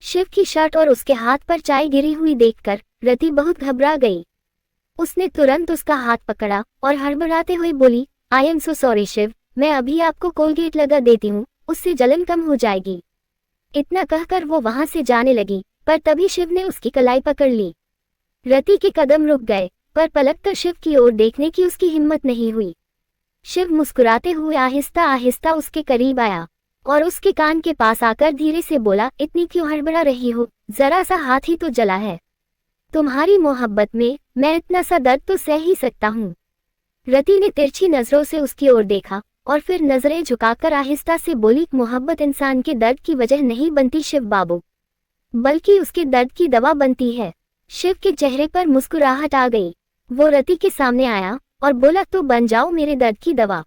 शिव की शर्ट और उसके हाथ पर चाय गिरी हुई देखकर रति बहुत घबरा गई। उसने तुरंत उसका हाथ पकड़ा और हड़बड़ाते हुए बोली, I am so sorry Shiv, मैं अभी आपको कोलगेट लगा देती हूँ, उससे जलन कम हो जाएगी। इतना कहकर वो वहां से जाने लगी, पर तभी शिव ने उसकी कलाई पकड़ ली। रति के कदम रुक गए, पर पलटकर शिव की ओर देखने की उसकी हिम्मत नहीं हुई। शिव मुस्कुराते हुए आहिस्ता आहिस्ता उसके करीब आया और उसके कान के पास आकर धीरे से बोला, इतनी क्यों हड़बड़ा रही हो, जरा सा हाथ ही तो जला है। तुम्हारी मोहब्बत में मैं इतना सा दर्द तो सह ही सकता हूँ। रति ने तिरछी नजरों से उसकी ओर देखा और फिर नजरें झुकाकर आहिस्ता से बोली, मोहब्बत इंसान के दर्द की वजह नहीं बनती शिव बाबू, बल्कि उसके दर्द की दवा बनती है। शिव के चेहरे पर मुस्कुराहट आ गई। वो रति के सामने आया और बोला, तो बन जाओ मेरे दर्द की दवा।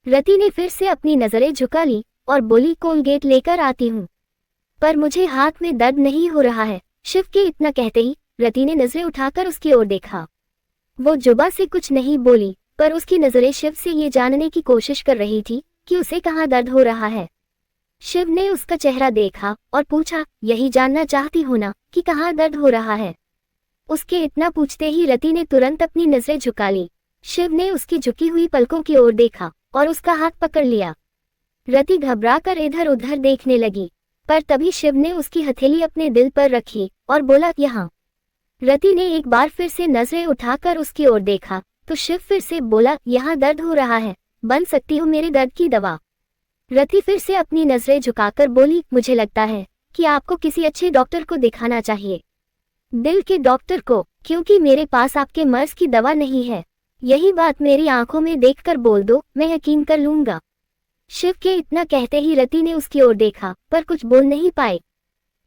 रति ने फिर से अपनी नजरें झुका ली और बोली, कोलगेट लेकर आती हूँ, पर मुझे हाथ में दर्द नहीं हो रहा है। शिव के इतना कहते ही रति ने नजरें उठाकर उसकी ओर देखा। वो जुबान से कुछ नहीं बोली, पर उसकी नजरें शिव से ये जानने की कोशिश कर रही थी कि उसे कहाँ दर्द हो रहा है। शिव ने उसका चेहरा देखा और पूछा, यही जानना चाहती हो ना कि कहाँ दर्द हो रहा है। उसके इतना पूछते ही रति ने तुरंत अपनी नजरें झुका ली। शिव ने उसकी झुकी हुई पलकों की ओर देखा और उसका हाथ पकड़ लिया। रति घबराकर इधर उधर देखने लगी, पर तभी शिव ने उसकी हथेली अपने दिल पर रखी और बोला, यहाँ। रति ने एक बार फिर से नजरें उठाकर उसकी ओर देखा तो शिव फिर से बोला, यहाँ दर्द हो रहा है, बन सकती हो मेरे दर्द की दवा। रति फिर से अपनी नजरें झुकाकर बोली, मुझे लगता है कि आपको किसी अच्छे डॉक्टर को दिखाना चाहिए, दिल के डॉक्टर को, क्योंकि मेरे पास आपके मर्ज की दवा नहीं है। यही बात मेरी आंखों में देखकर बोल दो, मैं यकीन कर लूंगा। शिव के इतना कहते ही रति ने उसकी ओर देखा, पर कुछ बोल नहीं पाए।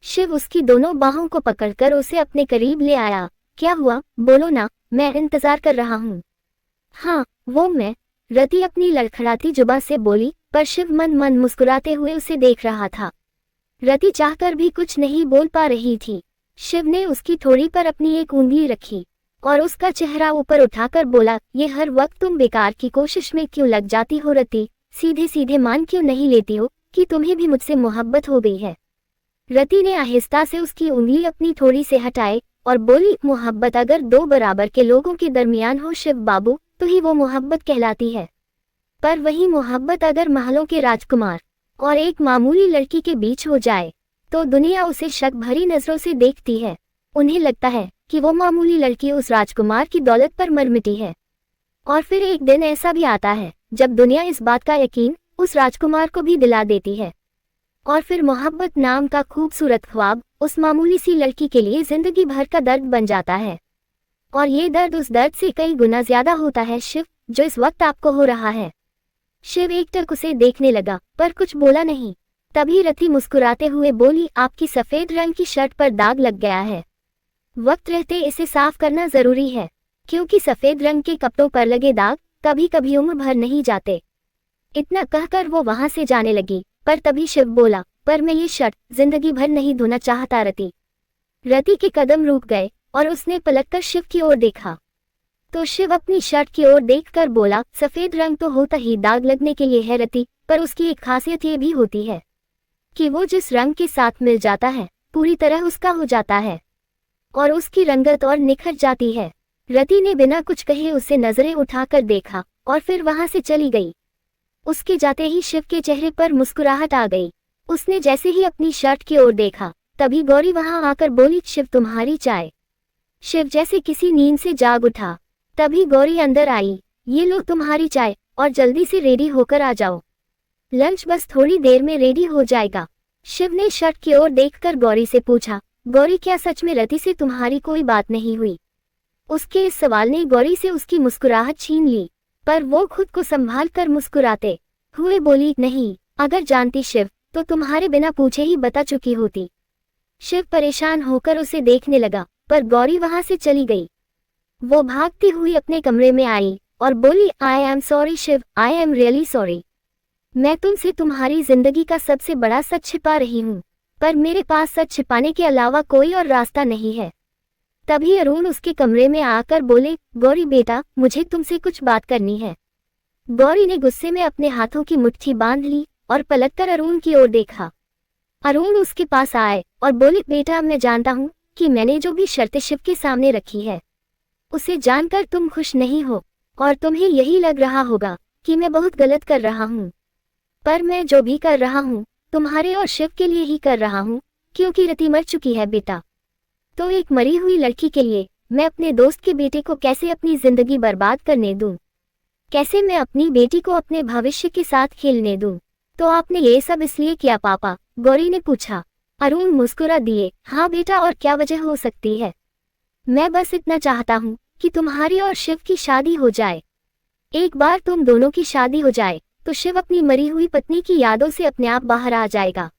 शिव उसकी दोनों बाहों को पकड़कर उसे अपने करीब ले आया। क्या हुआ, बोलो ना, मैं इंतजार कर रहा हूँ। हाँ, वो मैं, रति अपनी लड़खड़ाती जुबान से बोली, पर शिव मन मन मुस्कुराते हुए उसे देख रहा था। रति चाहकर भी कुछ नहीं बोल पा रही थी। शिव ने उसकी ठोड़ी पर अपनी एक उंगली रखी और उसका चेहरा ऊपर उठाकर बोला, ये हर वक्त तुम बेकार की कोशिश में क्यों लग जाती हो रति, सीधे सीधे मान क्यों नहीं लेती हो कि तुम्हें भी मुझसे मोहब्बत हो गई है। रति ने आहिस्ता से उसकी उंगली अपनी ठोड़ी से हटाए और बोली, मोहब्बत अगर दो बराबर के लोगों के दरमियान हो शिव बाबू, तो ही वो मोहब्बत कहलाती है। पर वही मोहब्बत अगर महलों के राजकुमार और एक मामूली लड़की के बीच हो जाए तो दुनिया उसे शक भरी नजरों से देखती है। उन्हें लगता है कि वो मामूली लड़की उस राजकुमार की दौलत पर मर मिटी है। और फिर एक दिन ऐसा भी आता है जब दुनिया इस बात का यकीन उस राजकुमार को भी दिला देती है, और फिर मोहब्बत नाम का खूबसूरत ख्वाब उस मामूली सी लड़की के लिए जिंदगी भर का दर्द बन जाता है। और ये दर्द उस दर्द से कई गुना ज्यादा होता है शिव, जो इस वक्त आपको हो रहा है। शिव एकटक उसे देखने लगा, पर कुछ बोला नहीं। तभी रति मुस्कुराते हुए बोली, आपकी सफेद रंग की शर्ट पर दाग लग गया है, वक्त रहते इसे साफ करना जरूरी है, क्योंकि सफेद रंग के कपड़ों पर लगे दाग कभी कभी उम्र भर नहीं जाते। इतना कहकर वो वहां से जाने लगी, पर तभी शिव बोला, पर मैं ये शर्ट जिंदगी भर नहीं धोना चाहता रति। रति के कदम रुक गए और उसने पलटकर शिव की ओर देखा तो शिव अपनी शर्ट की ओर देखकर बोला, सफेद रंग तो होता ही दाग लगने के लिए है रति, पर उसकी एक खासियत ये भी होती है कि वो जिस रंग के साथ मिल जाता है पूरी तरह उसका हो जाता है और उसकी रंगत और निखर जाती है। रति ने बिना कुछ कहे उसे नजरें उठाकर देखा और फिर वहां से चली गई। उसके जाते ही शिव के चेहरे पर मुस्कुराहट आ गई। उसने जैसे ही अपनी शर्ट की ओर देखा तभी गौरी वहां आकर बोली, शिव तुम्हारी चाय। शिव जैसे किसी नींद से जाग उठा। तभी गौरी अंदर आई, ये लो तुम्हारी चाय और जल्दी से रेडी होकर आ जाओ, लंच बस थोड़ी देर में रेडी हो जाएगा। शिव ने शर्ट की ओर देखकर गौरी से पूछा, गौरी क्या सच में रति से तुम्हारी कोई बात नहीं हुई? उसके इस सवाल ने गौरी से उसकी मुस्कुराहट छीन ली, पर वो खुद को संभाल कर मुस्कुराते हुए बोली, नहीं, अगर जानती शिव तो तुम्हारे बिना पूछे ही बता चुकी होती। शिव परेशान होकर उसे देखने लगा, पर गौरी वहां से चली गई। वो भागती हुई अपने कमरे में आई और बोली, I am sorry Shiv, I am really sorry. मैं तुमसे तुम्हारी जिंदगी का सबसे बड़ा सच छिपा रही हूँ, पर मेरे पास सच छिपाने के अलावा कोई और रास्ता नहीं है। तभी अरुण उसके कमरे में आकर बोले, गौरी बेटा, मुझे तुमसे कुछ बात करनी है। गौरी ने गुस्से में अपने हाथों की मुट्ठी बांध ली और पलटकर अरुण की ओर देखा। अरुण उसके पास आए और बोले, बेटा मैं जानता हूँ कि मैंने जो भी शर्तें शिव के सामने रखी है उसे जानकर तुम खुश नहीं हो और तुम्हें यही लग रहा होगा कि मैं बहुत गलत कर रहा हूँ। पर मैं जो भी कर रहा हूँ तुम्हारे और शिव के लिए ही कर रहा हूँ, क्योंकि रति मर चुकी है बेटा। तो एक मरी हुई लड़की के लिए मैं अपने दोस्त के बेटे को कैसे अपनी जिंदगी बर्बाद करने दूं? कैसे मैं अपनी बेटी को अपने भविष्य के साथ खेलने दूं? तो आपने ये सब इसलिए किया पापा? गौरी ने पूछा। अरुण मुस्कुरा दिए, हाँ बेटा, और क्या वजह हो सकती है? मैं बस इतना चाहता हूँ कि तुम्हारी और शिव की शादी हो जाए। एक बार तुम दोनों की शादी हो जाए तो शिव अपनी मरी हुई पत्नी की यादों से अपने आप बाहर आ जाएगा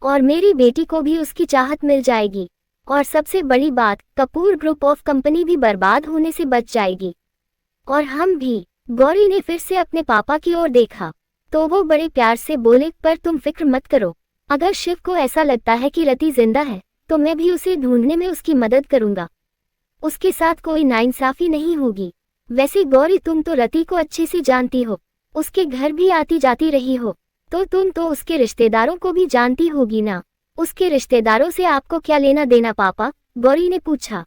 और मेरी बेटी को भी उसकी चाहत मिल जाएगी। और सबसे बड़ी बात, कपूर ग्रुप ऑफ कंपनी भी बर्बाद होने से बच जाएगी और हम भी। गौरी ने फिर से अपने पापा की ओर देखा तो वो बड़े प्यार से बोले, पर तुम फिक्र मत करो। अगर शिव को ऐसा लगता है कि रति जिंदा है तो मैं भी उसे ढूंढने में उसकी मदद करूंगा। उसके साथ कोई नाइंसाफी नहीं होगी। वैसे गौरी, तुम तो रति को अच्छे से जानती हो, उसके घर भी आती जाती रही हो, तो तुम तो उसके रिश्तेदारों को भी जानती होगी ना। उसके रिश्तेदारों से आपको क्या लेना देना पापा? गौरी ने पूछा।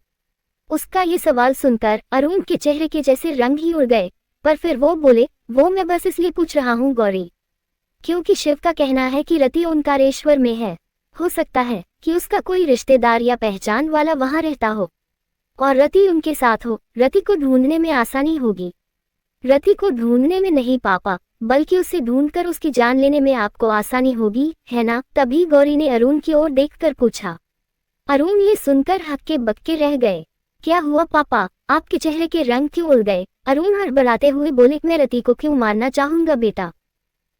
उसका ये सवाल सुनकर अरुण के चेहरे के जैसे रंग ही उड़ गए, पर फिर वो बोले, वो मैं बस इसलिए पूछ रहा हूँ गौरी, क्योंकि शिव का कहना है कि रति ओंकारेश्वर में है। हो सकता है कि उसका कोई रिश्तेदार या पहचान वाला वहां रहता हो और रति उनके साथ हो। रति को ढूंढने में आसानी होगी। रति को ढूंढने में नहीं पापा, बल्कि उसे ढूंढकर उसकी जान लेने में आपको आसानी होगी, है ना? तभी गौरी ने अरुण की ओर देखकर पूछा। अरुण ये सुनकर हक्के बक्के रह गए। क्या हुआ पापा? आपके चेहरे के रंग क्यों उड़ गए? अरुण हड़बड़ाते हुए बोले, मैं रति को क्यों मारना चाहूंगा बेटा?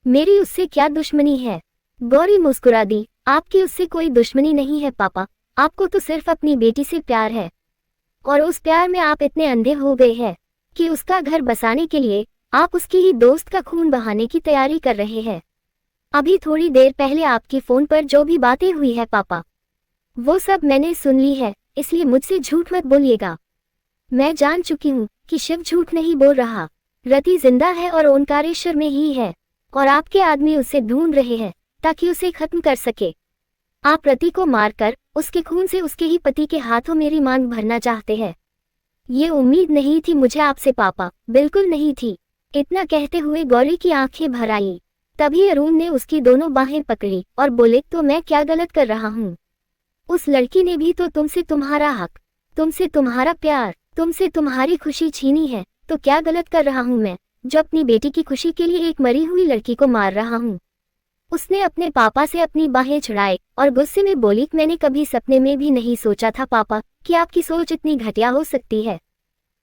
मेरी उससे क्या दुश्मनी है? गौरी मुस्कुरा दी, आपकी उससे कोई दुश्मनी नहीं है पापा, आपको तो सिर्फ अपनी बेटी से प्यार है और उस प्यार में आप इतने अंधे हो गए हैं कि उसका घर बसाने के लिए आप उसकी ही दोस्त का खून बहाने की तैयारी कर रहे हैं। अभी थोड़ी देर पहले आपकी फोन पर जो भी बातें हुई है पापा, वो सब मैंने सुन ली है, इसलिए मुझसे झूठ मत बोलिएगा। मैं जान चुकी हूँ कि शिव झूठ नहीं बोल रहा। रति जिंदा है और ओंकारेश्वर में ही है और आपके आदमी उसे ढूंढ रहे हैं ताकि उसे खत्म कर सके। आप रति को मारकर उसके खून से उसके ही पति के हाथों मेरी मांग भरना चाहते हैं। ये उम्मीद नहीं थी मुझे आपसे पापा, बिल्कुल नहीं थी। इतना कहते हुए गौरी की आंखें भर आईं। तभी अरुण ने उसकी दोनों बाहें पकड़ी और बोले, तो मैं क्या गलत कर रहा हूँ? उस लड़की ने भी तो तुमसे तुम्हारा हक, तुमसे तुम्हारा प्यार, तुमसे तुम्हारी खुशी छीनी है, तो क्या गलत कर रहा हूँ मैं जो अपनी बेटी की खुशी के लिए एक मरी हुई लड़की को मार रहा हूँ? उसने अपने पापा से अपनी बाहें छुड़ाई और गुस्से में बोली, मैंने कभी सपने में भी नहीं सोचा था पापा कि आपकी सोच इतनी घटिया हो सकती है।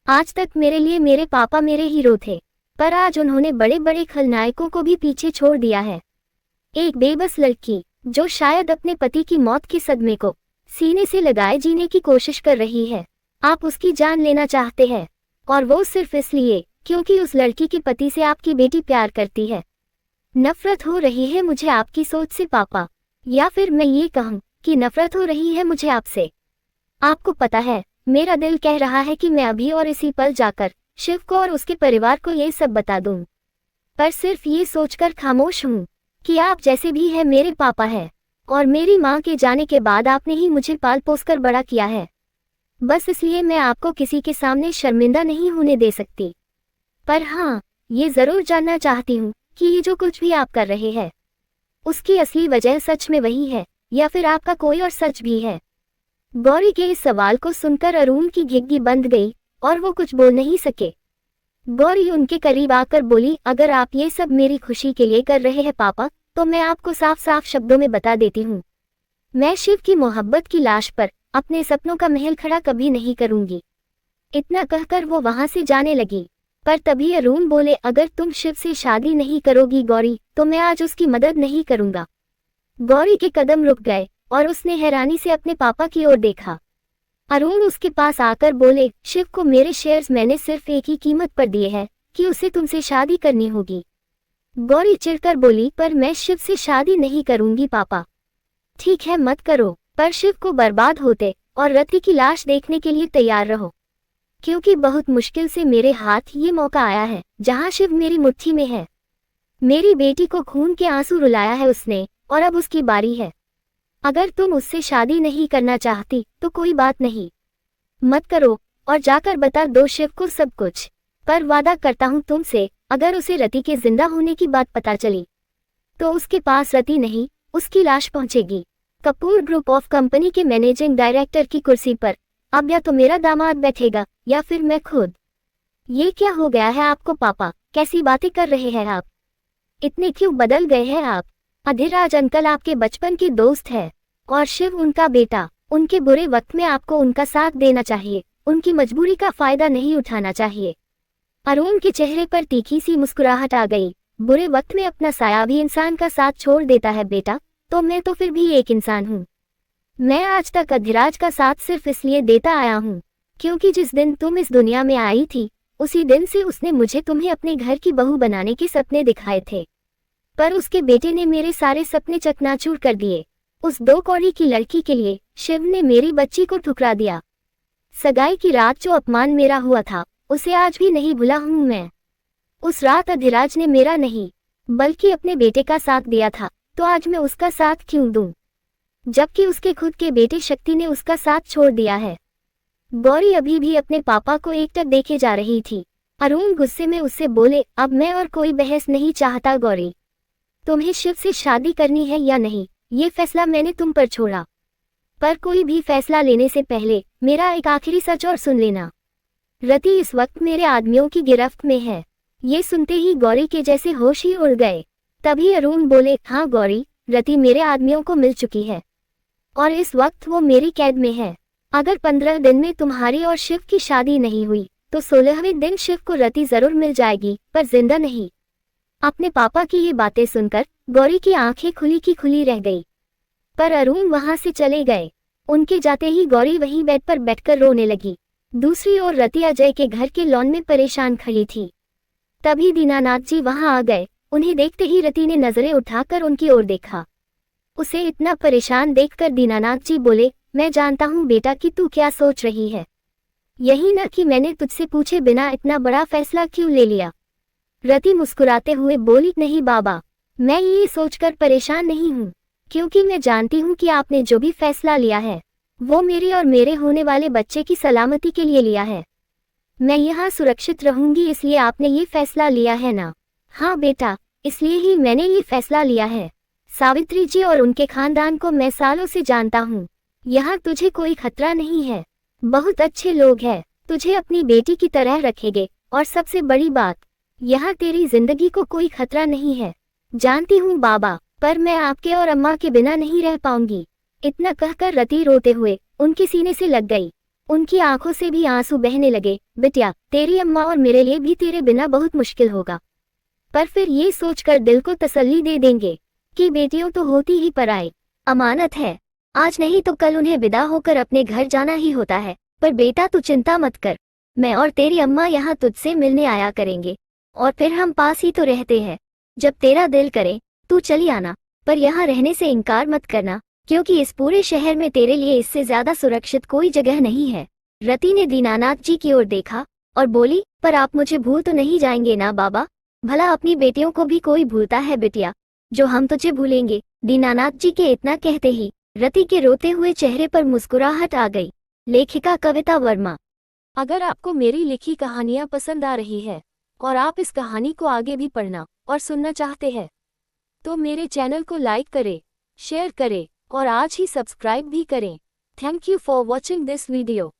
आज तक मेरे लिए मेरे पापा मेरे हीरो थे, पर आज उन्होंने बड़े बड़े खलनायकों को भी पीछे छोड़ दिया है। एक बेबस लड़की जो शायद अपने पति की मौत के सदमे को सीने से लगाए जीने की कोशिश कर रही है, आप उसकी जान लेना चाहते हैं, और वो सिर्फ इसलिए क्योंकि उस लड़की के पति से आपकी बेटी प्यार करती है। नफरत हो रही है मुझे आपकी सोच से पापा, या फिर मैं ये कहूँ कि नफरत हो रही है मुझे आपसे। आपको पता है, मेरा दिल कह रहा है कि मैं अभी और इसी पल जाकर शिव को और उसके परिवार को ये सब बता दूं, पर सिर्फ ये सोचकर खामोश हूँ कि आप जैसे भी है मेरे पापा है और मेरी माँ के जाने के बाद आपने ही मुझे पाल पोस कर बड़ा किया है। बस इसलिए मैं आपको किसी के सामने शर्मिंदा नहीं होने दे सकती। पर हाँ, ये जरूर जानना चाहती हूँ कि ये जो कुछ भी आप कर रहे हैं उसकी असली वजह सच में वही है या फिर आपका कोई और सच भी है? गौरी के इस सवाल को सुनकर अरुण की घिघी बंद गई और वो कुछ बोल नहीं सके। गौरी उनके करीब आकर बोली, अगर आप ये सब मेरी खुशी के लिए कर रहे हैं पापा, तो मैं आपको साफ साफ शब्दों में बता देती हूँ, मैं शिव की मोहब्बत की लाश पर अपने सपनों का महल खड़ा कभी नहीं करूंगी। इतना कहकर वो वहां से जाने लगी। पर तभी अरुण बोले, अगर तुम शिव से शादी नहीं करोगी गौरी, तो मैं आज उसकी मदद नहीं करूंगा। गौरी के कदम रुक गए और उसने हैरानी से अपने पापा की ओर देखा। अरुण उसके पास आकर बोले, शिव को मेरे शेयर्स मैंने सिर्फ एक ही कीमत पर दिए हैं कि उसे तुमसे शादी करनी होगी। गौरी चिढ़कर बोली, पर मैं शिव से शादी नहीं करूंगी पापा। ठीक है, मत करो, पर शिव को बर्बाद होते और रति की लाश देखने के लिए तैयार रहो, क्योंकि बहुत मुश्किल से मेरे हाथ ये मौका आया है जहां शिव मेरी मुट्ठी में है। मेरी बेटी को खून के आंसू रुलाया है उसने और अब उसकी बारी है। अगर तुम उससे शादी नहीं करना चाहती तो कोई बात नहीं, मत करो और जाकर बता दो शिव को सब कुछ। पर वादा करता हूँ तुमसे, अगर उसे रति के जिंदा होने की बात पता चली तो उसके पास रति नहीं, उसकी लाश पहुंचेगी। कपूर ग्रुप ऑफ कंपनी के मैनेजिंग डायरेक्टर की कुर्सी पर अब या तो मेरा दामाद बैठेगा या फिर मैं खुद। ये क्या हो गया है आपको पापा, कैसी बातें कर रहे हैं आप? इतने क्यों बदल गए हैं आप? अधिराज अंकल आपके बचपन के दोस्त है और शिव उनका बेटा। उनके बुरे वक्त में आपको उनका साथ देना चाहिए, उनकी मजबूरी का फायदा नहीं उठाना चाहिए। अरुण के चेहरे पर तीखी सी मुस्कुराहट आ गई। बुरे वक्त में अपना साया भी इंसान का साथ छोड़ देता है बेटा, तो मैं तो फिर भी एक इंसान हूँ। मैं आज तक अधिराज का साथ सिर्फ इसलिए देता आया हूँ क्योंकि जिस दिन तुम इस दुनिया में आई थी उसी दिन से उसने मुझे तुम्हें अपने घर की बहू बनाने के सपने दिखाए थे, पर उसके बेटे ने मेरे सारे सपने चकनाचूर कर दिए। उस 2 कौड़ी की लड़की के लिए शिव ने मेरी बच्ची को ठुकरा दिया। सगाई की रात जो अपमान मेरा हुआ था उसे आज भी नहीं भुला हूँ मैं। उस रात अधिराज ने मेरा नहीं बल्कि अपने बेटे का साथ दिया था, तो आज मैं उसका साथ क्यों दूं, जबकि उसके खुद के बेटे शक्ति ने उसका साथ छोड़ दिया है। गौरी अभी भी अपने पापा को एकटक देखे जा रही थी। अरुण गुस्से में उससे बोले, अब मैं और कोई बहस नहीं चाहता गौरी, तुम्हें शिव से शादी करनी है या नहीं ये फैसला मैंने तुम पर छोड़ा, पर कोई भी फैसला लेने से पहले मेरा एक आखिरी सच और सुन लेना। रति इस वक्त मेरे आदमियों की गिरफ्त में है। ये सुनते ही गौरी के जैसे होश ही उड़ गए। तभी अरुण बोले, हाँ गौरी, रति मेरे आदमियों को मिल चुकी है और इस वक्त वो मेरी कैद में है। अगर 15 दिन में तुम्हारी और शिव की शादी नहीं हुई तो 16वें दिन शिव को रति जरूर मिल जाएगी, पर जिंदा नहीं। अपने पापा की ये बातें सुनकर गौरी की आंखें खुली की खुली रह गई, पर अरुण वहां से चले गए। उनके जाते ही गौरी वहीं बेड पर बैठकर रोने लगी। दूसरी ओर रति अजय के घर के लॉन में परेशान खड़ी थी। तभी दीनानाथ जी वहां आ गए। उन्हें देखते ही रति ने नजरें उठाकर उनकी ओर देखा। उसे इतना परेशान देखकर दीनानाथ जी बोले, मैं जानता हूँ बेटा कि तू क्या सोच रही है, यही न कि मैंने तुझसे पूछे बिना इतना बड़ा फैसला क्यों ले लिया। रति मुस्कुराते हुए बोली, नहीं बाबा, मैं ये सोचकर परेशान नहीं हूँ, क्योंकि मैं जानती हूँ कि आपने जो भी फैसला लिया है वो मेरी और मेरे होने वाले बच्चे की सलामती के लिए लिया है। मैं यहाँ सुरक्षित रहूंगी इसलिए आपने ये फैसला लिया है ना? हाँ बेटा, इसलिए ही मैंने ये फैसला लिया है। सावित्री जी और उनके खानदान को मैं सालों से जानता हूँ। यहाँ तुझे कोई खतरा नहीं है, बहुत अच्छे लोग हैं, तुझे अपनी बेटी की तरह रखेंगे और सबसे बड़ी बात, यहाँ तेरी जिंदगी को कोई खतरा नहीं है। जानती हूँ बाबा, पर मैं आपके और अम्मा के बिना नहीं रह पाऊंगी। इतना कहकर रति रोते हुए उनके सीने से लग गई। उनकी आंखों से भी आंसू बहने लगे। बिटिया, तेरी अम्मा और मेरे लिए भी तेरे बिना बहुत मुश्किल होगा, पर फिर ये सोचकर दिल को तसल्ली दे देंगे कि बेटियों तो होती ही पराई अमानत है। आज नहीं तो कल उन्हें विदा होकर अपने घर जाना ही होता है। पर बेटा तू चिंता मत कर, मैं और तेरी अम्मा यहाँ तुझसे मिलने आया करेंगे और फिर हम पास ही तो रहते हैं। जब तेरा दिल करे तू चली आना, पर यहाँ रहने से इनकार मत करना, क्योंकि इस पूरे शहर में तेरे लिए इससे ज्यादा सुरक्षित कोई जगह नहीं है। रति ने दीनानाथ जी की ओर देखा और बोली, पर आप मुझे भूल तो नहीं जाएंगे ना बाबा? भला अपनी बेटियों को भी कोई भूलता है बिटिया, जो हम तुझे भूलेंगे? दीनानाथ जी के इतना कहते ही रति के रोते हुए चेहरे पर मुस्कुराहट आ गई। लेखिका कविता वर्मा। अगर आपको मेरी लिखी कहानियाँ पसंद आ रही है और आप इस कहानी को आगे भी पढ़ना और सुनना चाहते हैं तो मेरे चैनल को लाइक करें, शेयर करें और आज ही सब्सक्राइब भी करें। Thank you for watching this video.